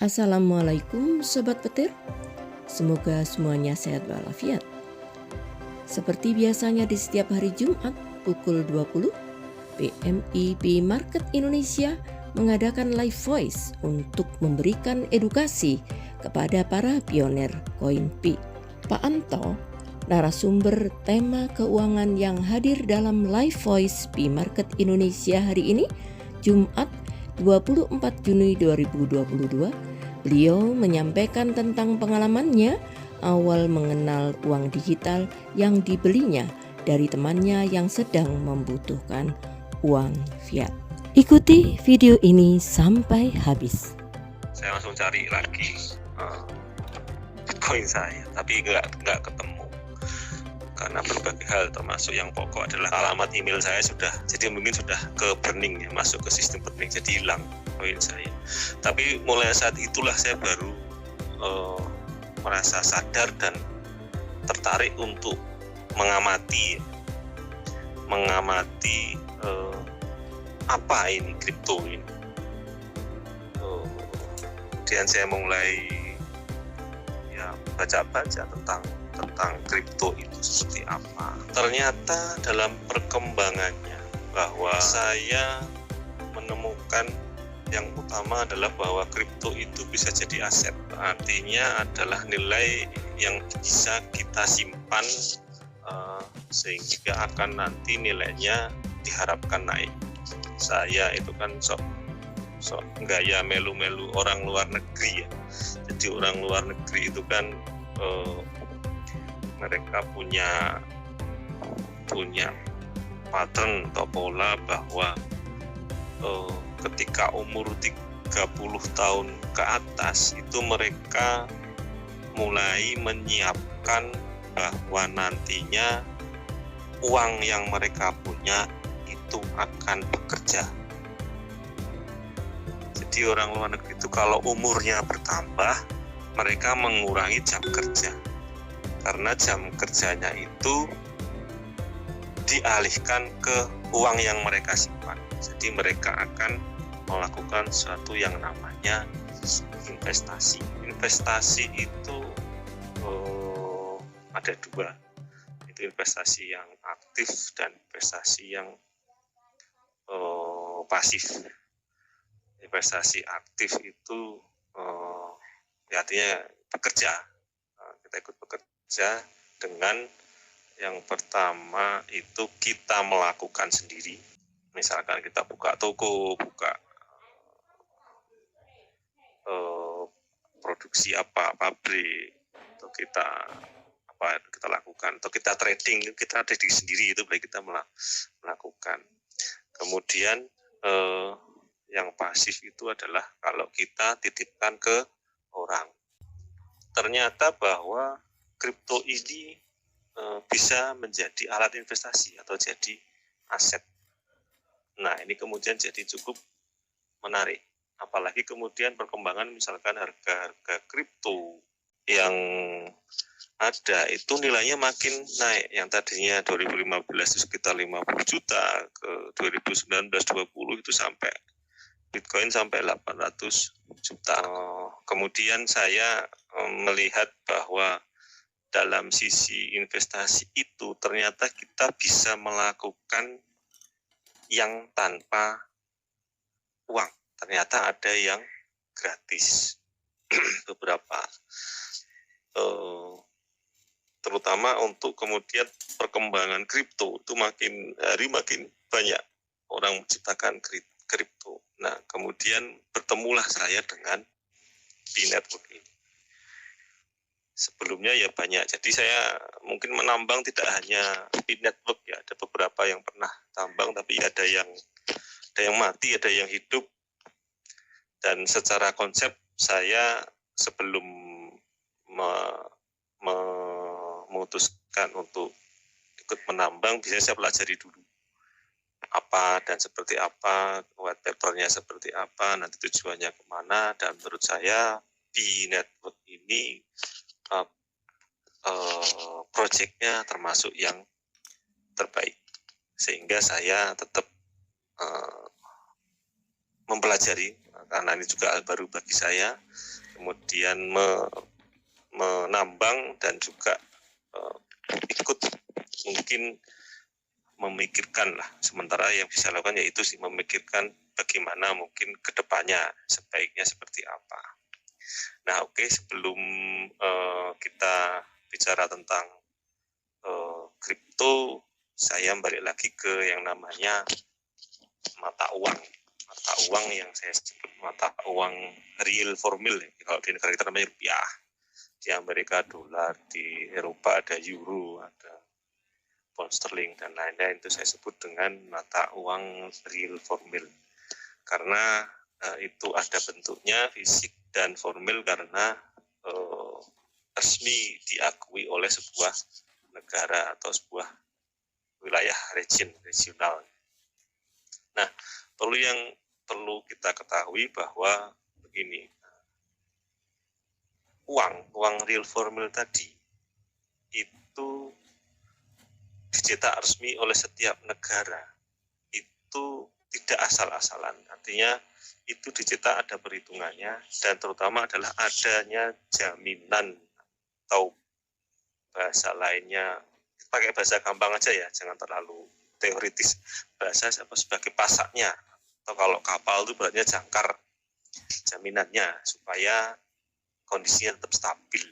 Assalamualaikum Sobat Petir, semoga semuanya sehat walafiat. Seperti biasanya di setiap hari Jumat pukul 20, PMI Market Indonesia mengadakan live voice untuk memberikan edukasi kepada para pionir koin Pi. Pak Anto, narasumber tema keuangan yang hadir dalam live voice Pi Market Indonesia hari ini, Jumat 24 Juni 2022, beliau menyampaikan tentang pengalamannya awal mengenal uang digital yang dibelinya dari temannya yang sedang membutuhkan uang fiat. Ikuti video ini sampai habis. Saya langsung cari lagi Bitcoin saya, tapi nggak ketemu karena berbagai hal, termasuk yang pokok adalah alamat email saya jadi mungkin sudah ke burning ya, masuk ke sistem burning, jadi hilang koin saya. Tapi mulai saat itulah saya baru merasa sadar dan tertarik untuk mengamati apa ini kripto ini. Kemudian saya mulai baca-baca tentang kripto itu seperti apa. Ternyata dalam perkembangannya bahwa saya menemukan yang utama adalah bahwa kripto itu bisa jadi aset. Artinya adalah nilai yang bisa kita simpan sehingga akan nanti nilainya diharapkan naik. Saya itu kan sok gaya melu-melu orang luar negeri ya. Jadi orang luar negeri itu kan mereka punya pattern atau pola bahwa ketika umur 30 tahun ke atas itu mereka mulai menyiapkan bahwa nantinya uang yang mereka punya itu akan bekerja. Jadi orang luar negeri itu kalau umurnya bertambah, mereka mengurangi jam kerja. Karena jam kerjanya itu dialihkan ke uang yang mereka simpan. Jadi mereka akan melakukan sesuatu yang namanya investasi. Investasi itu ada dua. Itu investasi yang aktif dan investasi yang pasif. Investasi aktif itu artinya bekerja, kita ikut bekerja dengan yang pertama itu kita melakukan sendiri. Misalkan kita buka toko, buka produksi apa, pabrik, atau kita lakukan, atau kita trading sendiri, itu boleh kita melakukan. Kemudian yang pasif itu adalah kalau kita titipkan ke orang. Ternyata bahwa kripto ini bisa menjadi alat investasi atau jadi aset. Nah, ini kemudian jadi cukup menarik. Apalagi kemudian perkembangan misalkan harga-harga kripto yang ada itu nilainya makin naik. Yang tadinya 2015 itu sekitar 50 juta, ke 2019 20 itu sampai Bitcoin sampai 800 juta. Kemudian saya melihat bahwa dalam sisi investasi itu ternyata kita bisa melakukan yang tanpa uang. Ternyata ada yang gratis. Beberapa. Terutama untuk kemudian perkembangan kripto itu makin hari makin banyak orang menciptakan kripto. Nah, kemudian bertemulah saya dengan Pi Network ini. Sebelumnya ya banyak, jadi saya mungkin menambang tidak hanya Pi Network ya, ada beberapa yang pernah tambang, tapi ada yang mati, ada yang hidup. Dan secara konsep saya sebelum memutuskan untuk ikut menambang, biasanya saya pelajari dulu apa dan seperti apa, white papernya seperti apa, nanti tujuannya kemana. Dan menurut saya Pi Network ini proyeknya termasuk yang terbaik, sehingga saya tetap mempelajari karena ini juga hal baru bagi saya. Kemudian menambang dan juga ikut mungkin memikirkan lah. Sementara yang bisa lakukan yaitu sih memikirkan bagaimana mungkin kedepannya sebaiknya seperti apa. Nah, oke, sebelum kita bicara tentang kripto, saya balik lagi ke yang namanya mata uang. Mata uang yang saya sebut mata uang real formil. Kalau di negara kita namanya rupiah. Di Amerika dolar, di Eropa ada euro, ada pound sterling dan lain-lain, itu saya sebut dengan mata uang real formil. Karena itu ada bentuknya fisik dan formil karena resmi diakui oleh sebuah negara atau sebuah wilayah regional. Nah, perlu kita ketahui bahwa begini, uang real formil tadi itu dicetak resmi oleh setiap negara, itu tidak asal-asalan. Artinya itu dicetak ada perhitungannya, dan terutama adalah adanya jaminan atau bahasa lainnya, pakai bahasa gampang aja ya, jangan terlalu teoritis. Bahasa sebagai pasaknya, atau kalau kapal itu berarti jangkar jaminannya supaya kondisinya tetap stabil.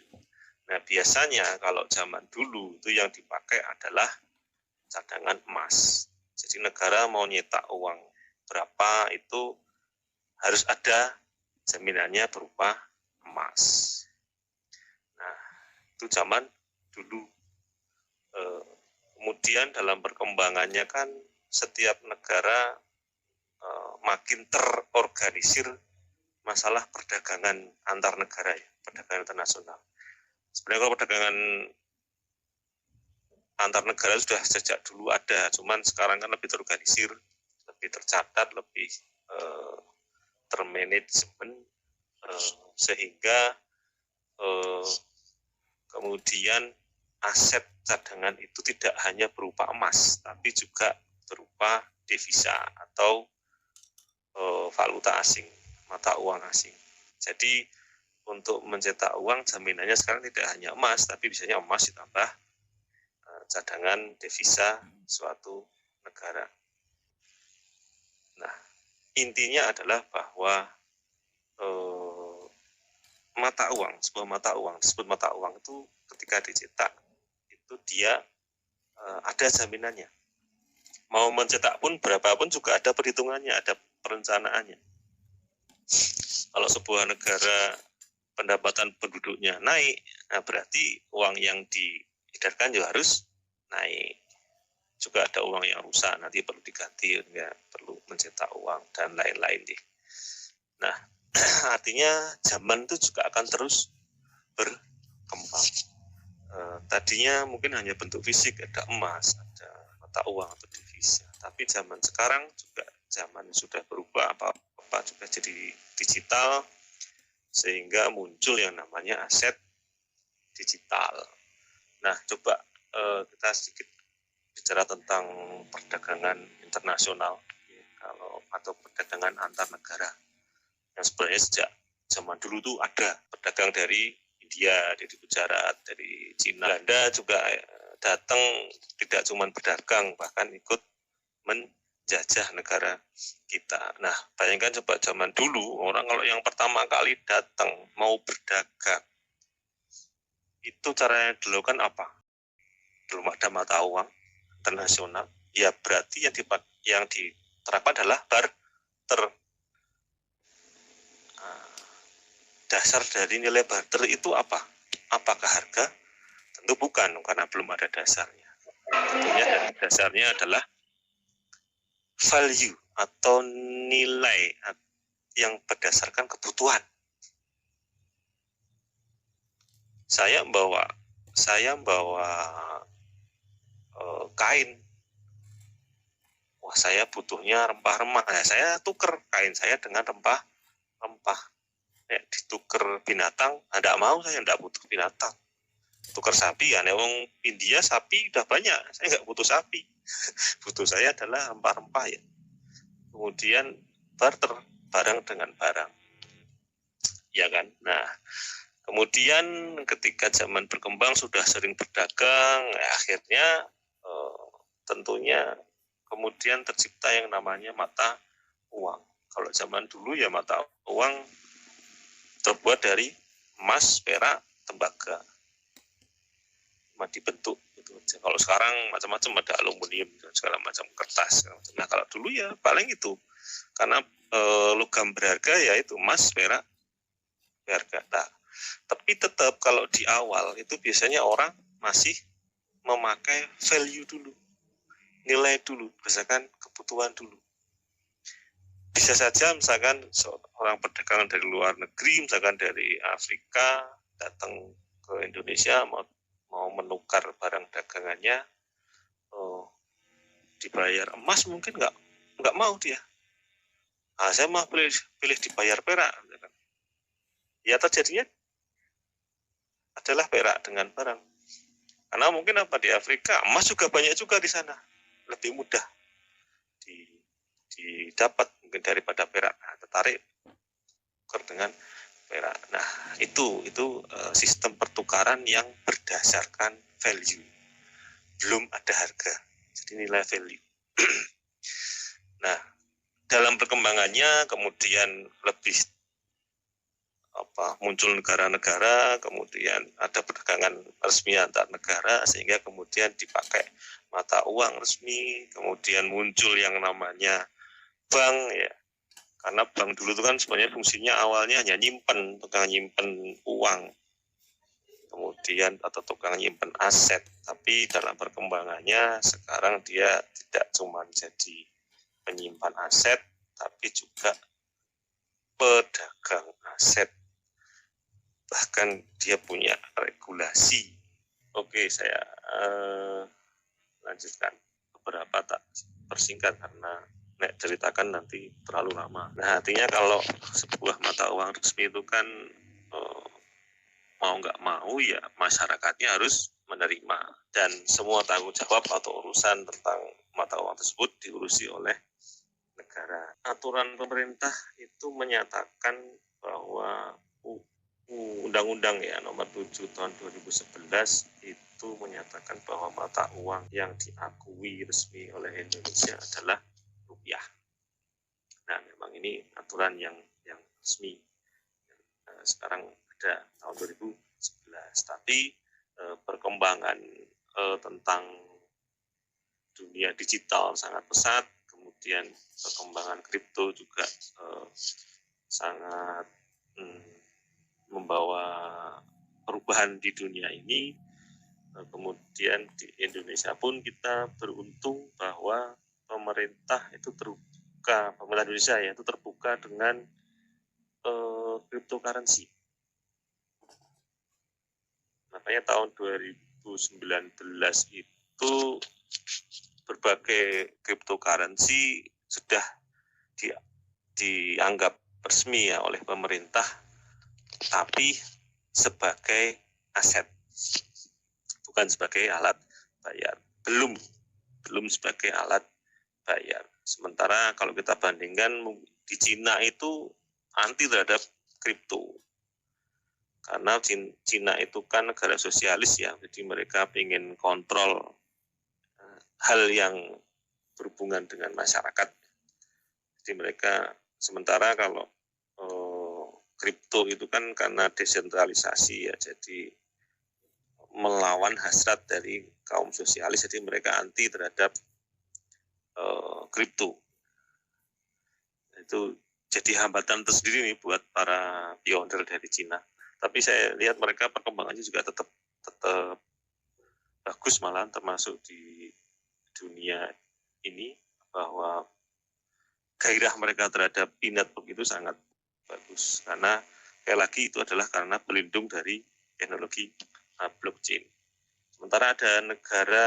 Nah, biasanya kalau zaman dulu itu yang dipakai adalah cadangan emas. Jadi negara mau nyetak uang berapa itu harus ada jaminannya berupa emas. Nah, itu zaman dulu. Kemudian dalam perkembangannya kan setiap negara makin terorganisir masalah perdagangan antar negara ya, perdagangan internasional. Sebenarnya kalau perdagangan antar negara sudah sejak dulu ada, cuman sekarang kan lebih terorganisir, lebih tercatat, lebih termanajemen, sehingga kemudian aset cadangan itu tidak hanya berupa emas, tapi juga berupa devisa atau valuta asing, mata uang asing. Jadi untuk mencetak uang jaminannya sekarang tidak hanya emas, tapi biasanya emas ditambah cadangan devisa suatu negara. Nah, intinya adalah bahwa sebuah mata uang disebut mata uang itu ketika dicetak itu dia ada jaminannya. Mau mencetak pun berapapun juga ada perhitungannya, ada perencanaannya. Kalau sebuah negara pendapatan penduduknya naik, nah berarti uang yang diedarkan juga harus naik. Juga ada uang yang rusak, nanti perlu diganti, ya, perlu mencetak uang dan lain-lain deh. Nah, artinya zaman itu juga akan terus berkembang. Tadinya mungkin hanya bentuk fisik, ada emas, ada mata uang atau devisa. Tapi zaman sekarang juga zaman sudah berubah, apa-apa juga jadi digital, sehingga muncul yang namanya aset digital. Nah, coba kita sedikit bicara tentang perdagangan internasional, atau perdagangan antar negara. Yang sebenarnya sejak zaman dulu tuh ada pedagang dari India, dari Gujarat, dari Cina. Belanda juga datang tidak cuma berdagang, bahkan ikut menjajah negara kita. Nah, bayangkan coba zaman dulu, orang kalau yang pertama kali datang mau berdagang, itu caranya dilakukan apa? Belum ada mata uang internasional, ya berarti yang diterapkan adalah barter. Dasar dari nilai barter itu apa? Apakah harga? Tentu bukan, karena belum ada dasarnya. Tentunya dasarnya adalah value atau nilai yang berdasarkan kebutuhan. Saya bawa kain. Wah, saya butuhnya rempah-rempah. Nah, saya tuker kain saya dengan rempah. Ditukar binatang, tidak mau, saya tidak butuh binatang. Tukar sapi, ya wong India sapi udah banyak, saya nggak butuh sapi. Butuh saya adalah rempah-rempah ya. Kemudian barter, barang dengan barang, ya kan? Nah, kemudian ketika zaman berkembang sudah sering berdagang, akhirnya tentunya kemudian tercipta yang namanya mata uang. Kalau zaman dulu ya mata uang terbuat dari emas, perak, tembaga, dibentuk gitu. Kalau sekarang macam-macam, ada aluminium dan segala macam, kertas. Nah kalau dulu ya paling itu, karena logam berharga ya itu emas, perak, berharga. Nah, tapi tetap kalau di awal itu biasanya orang masih memakai value dulu, nilai dulu, berdasarkan kebutuhan dulu. Bisa saja misalkan orang perdagangan dari luar negeri, misalkan dari Afrika datang ke Indonesia mau menukar barang dagangannya, dibayar emas mungkin nggak mau dia. Nah, saya mau pilih dibayar perak. Ya terjadinya adalah perak dengan barang. Karena mungkin apa, di Afrika emas juga banyak juga di sana, lebih mudah didapat mungkin daripada perak. Nah, tertarik dengan perak. Nah itu sistem pertukaran yang berdasarkan value, belum ada harga, jadi nilai value. Nah dalam perkembangannya kemudian lebih muncul negara-negara, kemudian ada perdagangan resmi antar negara, sehingga kemudian dipakai mata uang resmi, kemudian muncul yang namanya bank ya. Karena bank dulu itu kan sebenarnya fungsinya awalnya hanya nyimpen, tukang nyimpen uang, kemudian atau tukang nyimpen aset. Tapi dalam perkembangannya sekarang dia tidak cuma jadi penyimpan aset, tapi juga pedagang aset. Bahkan dia punya regulasi. Oke, saya lanjutkan beberapa, tak persingkat karena ceritakan nanti terlalu lama. Nah artinya kalau sebuah mata uang resmi itu kan mau nggak mau ya masyarakatnya harus menerima, dan semua tanggung jawab atau urusan tentang mata uang tersebut diurusi oleh negara. Aturan pemerintah itu menyatakan bahwa Undang-Undang ya nomor 7 tahun 2011 itu menyatakan bahwa mata uang yang diakui resmi oleh Indonesia adalah rupiah. Nah, memang ini aturan yang resmi. Sekarang ada tahun 2011, tapi perkembangan tentang dunia digital sangat pesat, kemudian perkembangan kripto juga sangat membawa perubahan di dunia ini. Kemudian di Indonesia pun kita beruntung bahwa pemerintah itu terbuka, pemerintah Indonesia ya itu terbuka dengan cryptocurrency. Makanya tahun 2019 itu berbagai cryptocurrency sudah dianggap resmi ya oleh pemerintah, tapi sebagai aset, bukan sebagai alat bayar, belum sebagai alat bayar. Sementara kalau kita bandingkan di Cina itu anti terhadap kripto, karena Cina itu kan negara sosialis ya, jadi mereka ingin kontrol hal yang berhubungan dengan masyarakat. Jadi mereka, sementara kalau kripto itu kan karena desentralisasi ya, jadi melawan hasrat dari kaum sosialis, jadi mereka anti terhadap kripto. Itu jadi hambatan tersendiri nih buat para pionir dari Cina. Tapi saya lihat mereka perkembangannya juga tetap bagus, malah termasuk di dunia ini, bahwa gairah mereka terhadap e-network itu sangat bagus, karena sekali lagi itu adalah karena berlindung dari teknologi blockchain. Sementara ada negara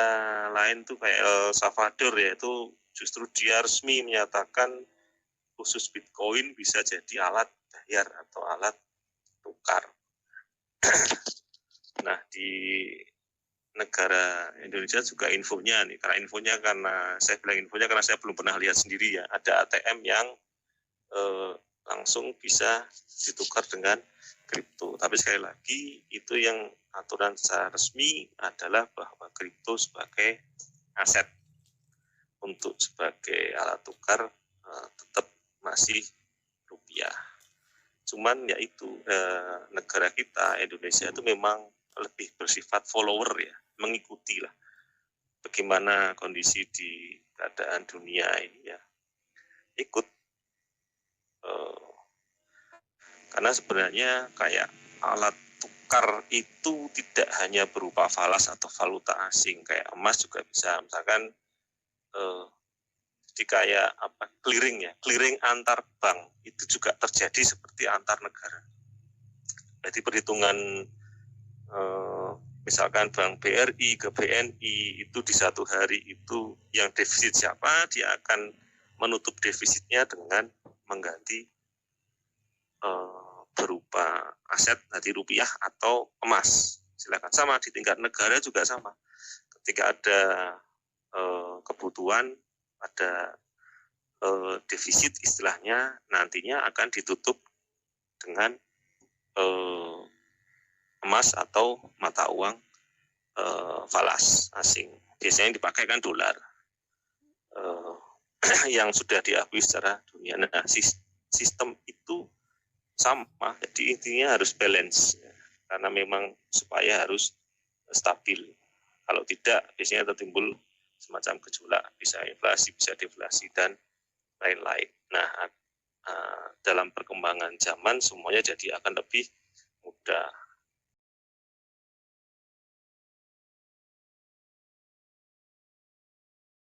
lain tuh kayak El Salvador ya, itu justru dia resmi menyatakan khusus Bitcoin bisa jadi alat bayar atau alat tukar. Nah di negara Indonesia juga infonya nih, karena saya bilang infonya karena saya belum pernah lihat sendiri ya, ada ATM yang langsung bisa ditukar dengan kripto. Tapi sekali lagi itu yang aturan secara resmi adalah bahwa kripto sebagai aset untuk sebagai alat tukar tetap masih rupiah. Cuman yaitu negara kita Indonesia itu memang lebih bersifat follower ya, mengikuti lah bagaimana kondisi di keadaan dunia ini ya, ikut. Karena sebenarnya kayak alat tukar itu tidak hanya berupa falas atau valuta asing, kayak emas juga bisa, misalkan jadi kayak clearing antar bank itu juga terjadi seperti antar negara. Jadi perhitungan misalkan bank BRI ke BNI itu di satu hari itu yang defisit siapa, dia akan menutup defisitnya dengan mengganti berupa aset tadi rupiah atau emas. Silakan, sama di tingkat negara juga sama. Ketika ada kebutuhan, ada defisit istilahnya, nantinya akan ditutup dengan emas atau mata uang falas asing. Biasanya yang dipakai kan dolar yang sudah diakui secara dunia. Nah, sistem itu sama, jadi intinya harus balance ya, karena memang supaya harus stabil. Kalau tidak, biasanya tertimbul semacam gejolak, bisa inflasi, bisa deflasi, dan lain-lain. Nah, dalam perkembangan zaman semuanya jadi akan lebih mudah.